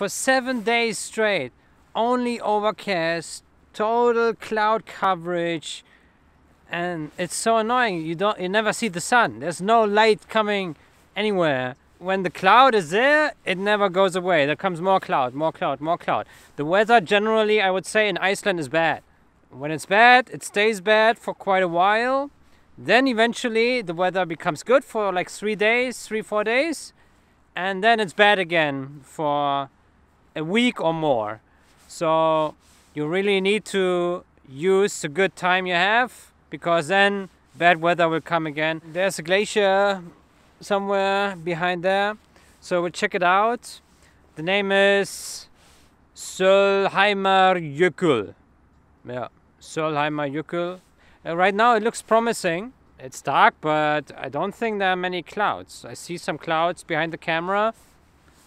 for 7 days straight. Only overcast, total cloud coverage, and it's so annoying. You never see the sun. There's no light coming anywhere. When the cloud is there, it never goes away. There comes more cloud, more cloud, more cloud. The weather generally, I would say, in Iceland is bad. When it's bad, it stays bad for quite a while. Then eventually the weather becomes good for like 3 days, 4 days. And then it's bad again for a week or more. So you really need to use the good time you have, because then bad weather will come again. There's a glacier somewhere behind there, so we'll check it out. The name is Solheimajökull. Yeah, Solheimajökull. Right now it looks promising. It's dark, but I don't think there are many clouds. I see some clouds behind the camera,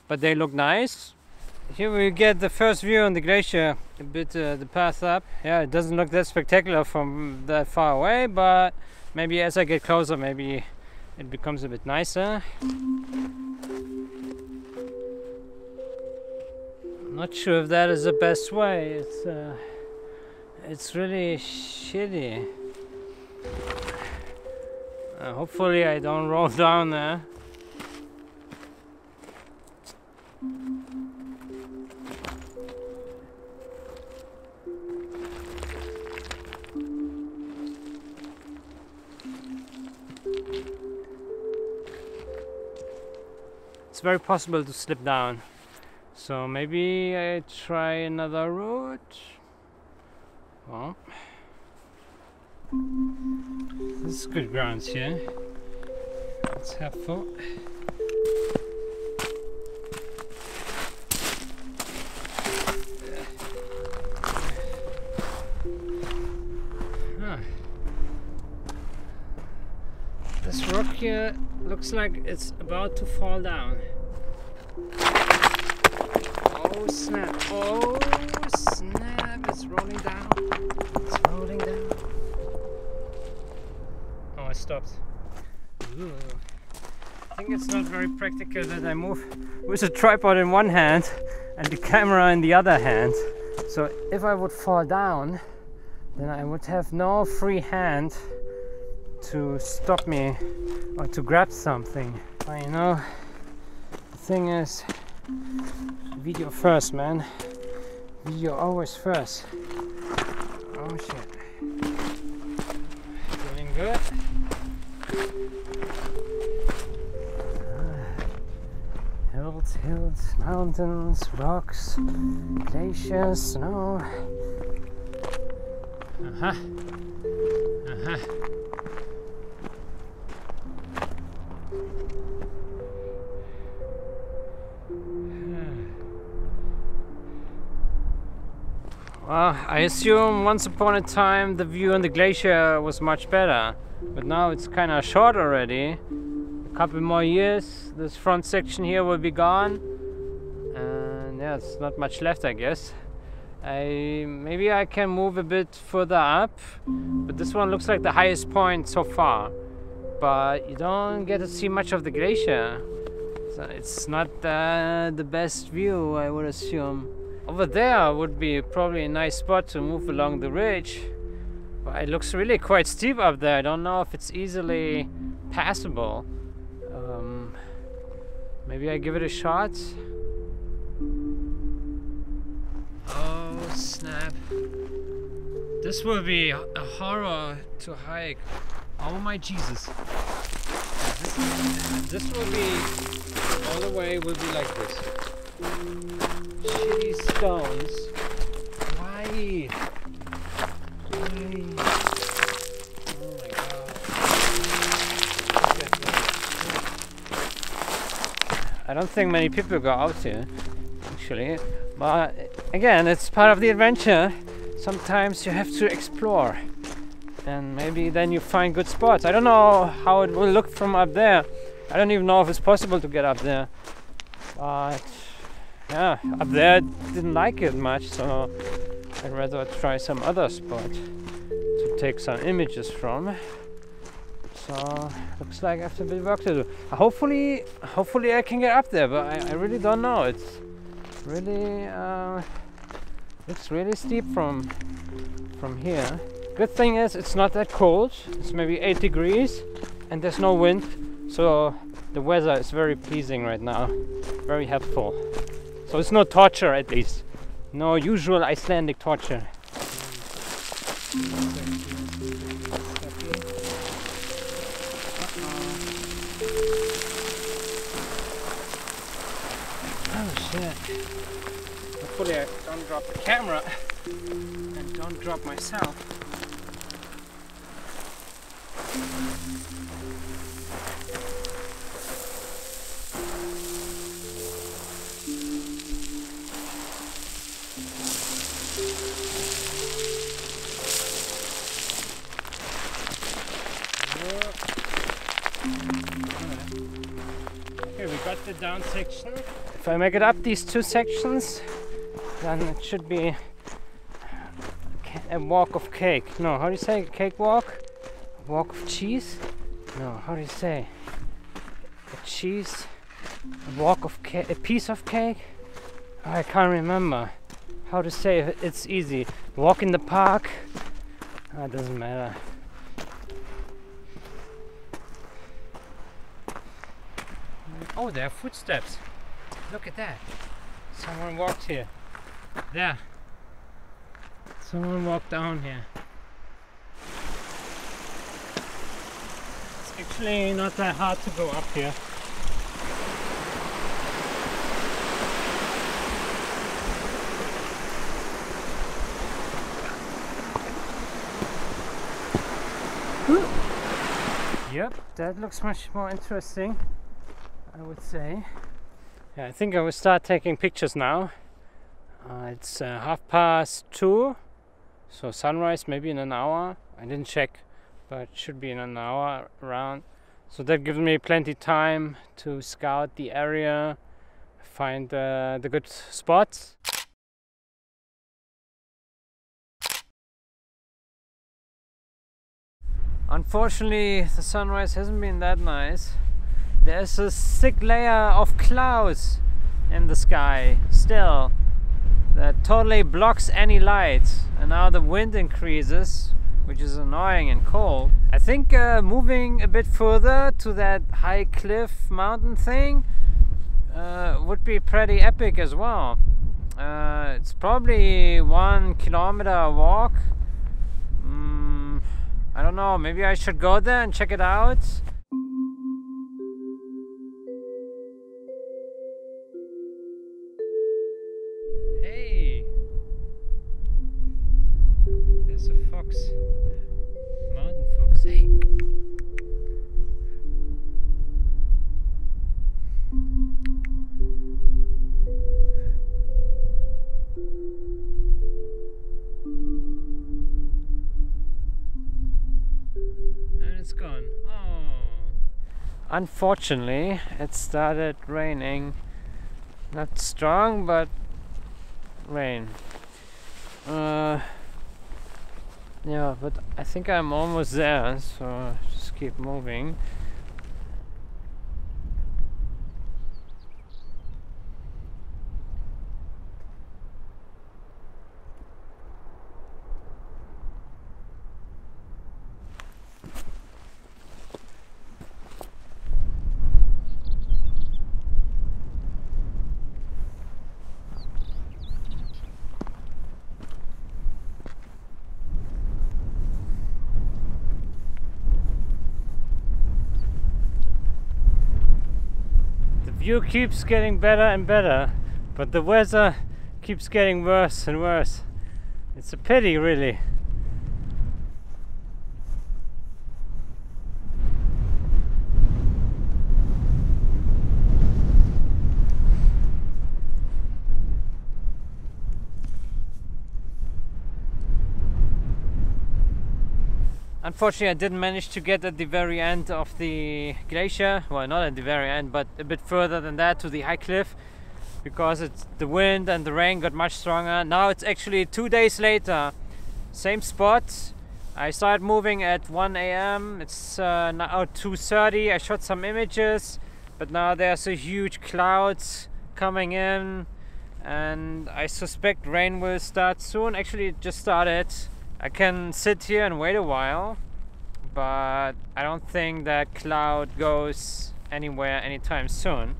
but they look nice. Here we get the first view on the glacier, a bit the path up. Yeah, it doesn't look that spectacular from that far away, but maybe as I get closer, maybe it becomes a bit nicer. Not sure if that is the best way. It's really shitty. Hopefully I don't roll down there. It's very possible to slip down, so maybe I try another route. Well, this is good grounds here. It's helpful. This rock here looks like it's about to fall down. Oh snap! Oh snap! It's rolling down. It's rolling down. Oh, I stopped. Ooh. I think it's not very practical that I move with a tripod in one hand and the camera in the other hand. So if I would fall down, then I would have no free hand to stop me or to grab something. But you know, the thing is, video first, man. Video always first. Oh shit. Doing good. Hills, mountains, rocks, glaciers, snow. Well, I assume once upon a time the view on the glacier was much better, but now it's kind of short already. A couple more years, this front section here will be gone, and yeah, it's not much left, I guess. Maybe I can move a bit further up, but this one looks like the highest point so far, but you don't get to see much of the glacier, so it's not the best view, I would assume. Over there would be probably a nice spot to move along the ridge, but it looks really quite steep up there. I don't know if it's easily passable. Maybe I give it a shot. Oh snap. This will be a horror to hike. Oh my Jesus. This will be, all the way will be like this. Shitty stones. Why? Oh my god. I don't think many people go out here, actually. But again, it's part of the adventure. Sometimes you have to explore. And maybe then you find good spots. I don't know how it will look from up there. I don't even know if it's possible to get up there. But yeah, up there I didn't like it much, so I'd rather try some other spot to take some images from. So looks like I have a bit of work to do. Hopefully I can get up there, but I really don't know. really looks really steep from here. Good thing is it's not that cold. It's maybe 8 degrees and there's no wind, so the weather is very pleasing right now, very helpful. So it's no torture, at least no usual Icelandic torture. Oh shit. Hopefully I don't drop the camera and don't drop myself. Okay, we got the down section. If I make it up these 2 sections, then it should be a walk of cake. No, how do you say? Cake walk? Walk of cheese? No, how do you say? A cheese? A walk of cake? A piece of cake? Oh, I can't remember how to say it. It's easy. Walk in the park? Oh, it doesn't matter. Oh, there are footsteps. Look at that. Someone walked here. There. Someone walked down here. It's actually not that hard to go up here. Yep, that looks much more interesting, I would say. Yeah, I think I will start taking pictures now. It's 2:30, so sunrise maybe in an hour. I didn't check, but it should be in an hour around. So that gives me plenty time to scout the area, find the good spots. Unfortunately, the sunrise hasn't been that nice. There's a thick layer of clouds in the sky still that totally blocks any light, and now the wind increases, which is annoying and cold. I think moving a bit further to that high cliff mountain thing would be pretty epic as well. It's probably 1 kilometer walk. I don't know, maybe I should go there and check it out. Hey! There's a fox. Mountain fox. Hey! It's gone. Oh. Unfortunately, it started raining. Not strong, but rain. Yeah, but I think I'm almost there, so just keep moving. View keeps getting better and better, but the weather keeps getting worse and worse. It's a pity, really. Unfortunately, I didn't manage to get at the very end of the glacier. Well, not at the very end, but a bit further than that, to the high cliff, because the wind and the rain got much stronger. Now it's actually 2 days later, same spot. I started moving at 1 AM. It's now 2:30. I shot some images, but now there's a huge clouds coming in, and I suspect rain will start soon. Actually, it just started. I can sit here and wait a while, but I don't think that cloud goes anywhere anytime soon.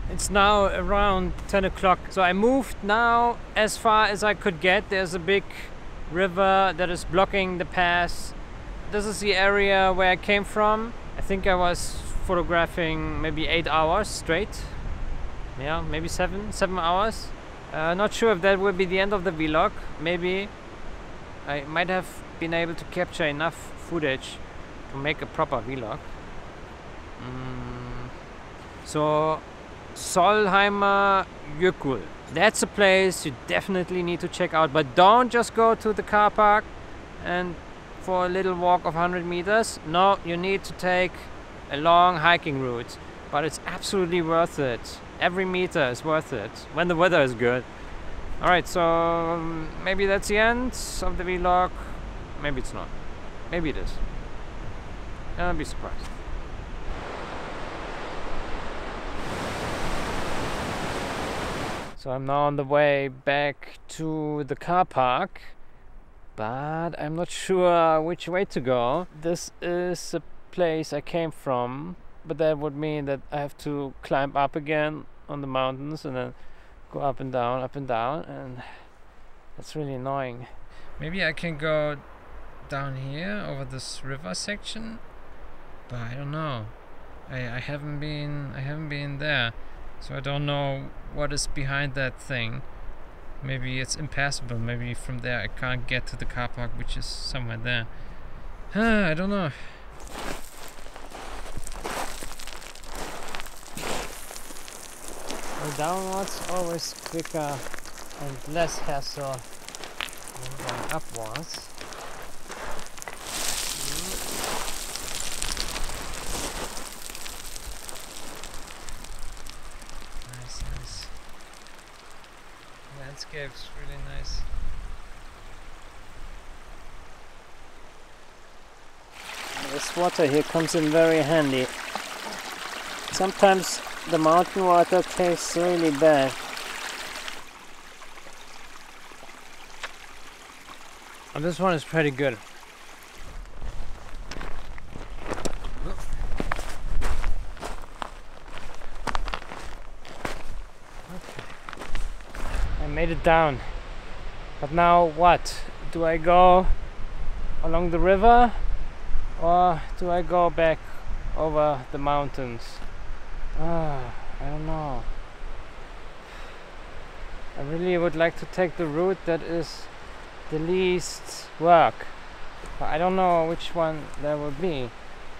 It's now around 10 o'clock, so I moved now as far as I could get. There's a big river that is blocking the pass. This is the area where I came from. I think I was photographing maybe 8 hours straight. Yeah, maybe seven hours. Not sure if that will be the end of the vlog. Maybe I might have been able to capture enough footage to make a proper vlog. So Solheimajökull. That's a place you definitely need to check out, but don't just go to the car park and for a little walk of 100 meters. No, you need to take a long hiking route, but it's absolutely worth it. Every meter is worth it when the weather is good. Alright, so maybe that's the end of the vlog. Maybe it's not. Maybe it is. I'll be surprised. So I'm now on the way back to the car park, but I'm not sure which way to go. This is the place I came from, but that would mean that I have to climb up again on the mountains and then go up and down, and that's really annoying. Maybe I can go down here over this river section, but I don't know. I haven't been there. So I don't know what is behind that thing. Maybe it's impassable. Maybe from there I can't get to the car park, which is somewhere there. I don't know. Well, downwards always quicker and less hassle than going upwards. Landscape's really nice. This water here comes in very handy. Sometimes the mountain water tastes really bad. Oh, this one is pretty good. I made it down, but now what? Do I go along the river or do I go back over the mountains? I don't know. I really would like to take the route that is the least work, but I don't know which one that would be,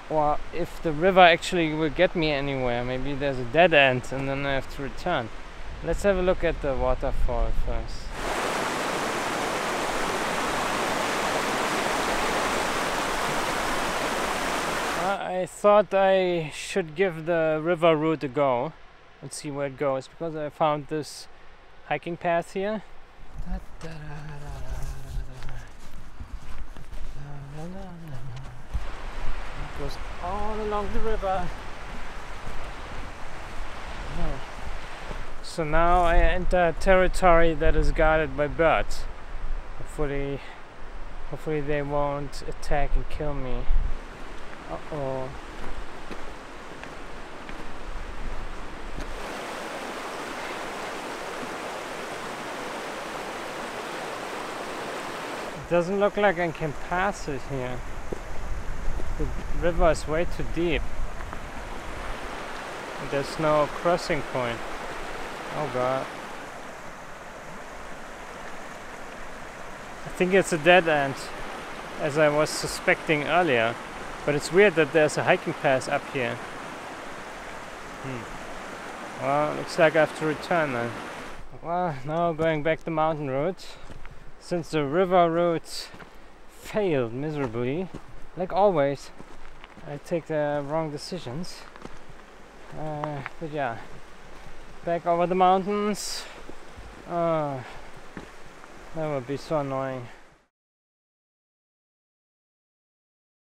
or if the river actually will get me anywhere. Maybe there's a dead end and then I have to return. Let's have a look at the waterfall first. I thought I should give the river route a go and see where it goes, because I found this hiking path here. It goes all along the river. So now I enter territory that is guarded by birds. Hopefully they won't attack and kill me. Uh-oh. It doesn't look like I can pass it here. The river is way too deep. There's no crossing point. Oh god. I think it's a dead end, as I was suspecting earlier. But it's weird that there's a hiking path up here. Well, looks like I have to return then. Well, now going back the mountain route. Since the river route failed miserably, like always, I take the wrong decisions. But yeah, back over the mountains. That would be so annoying.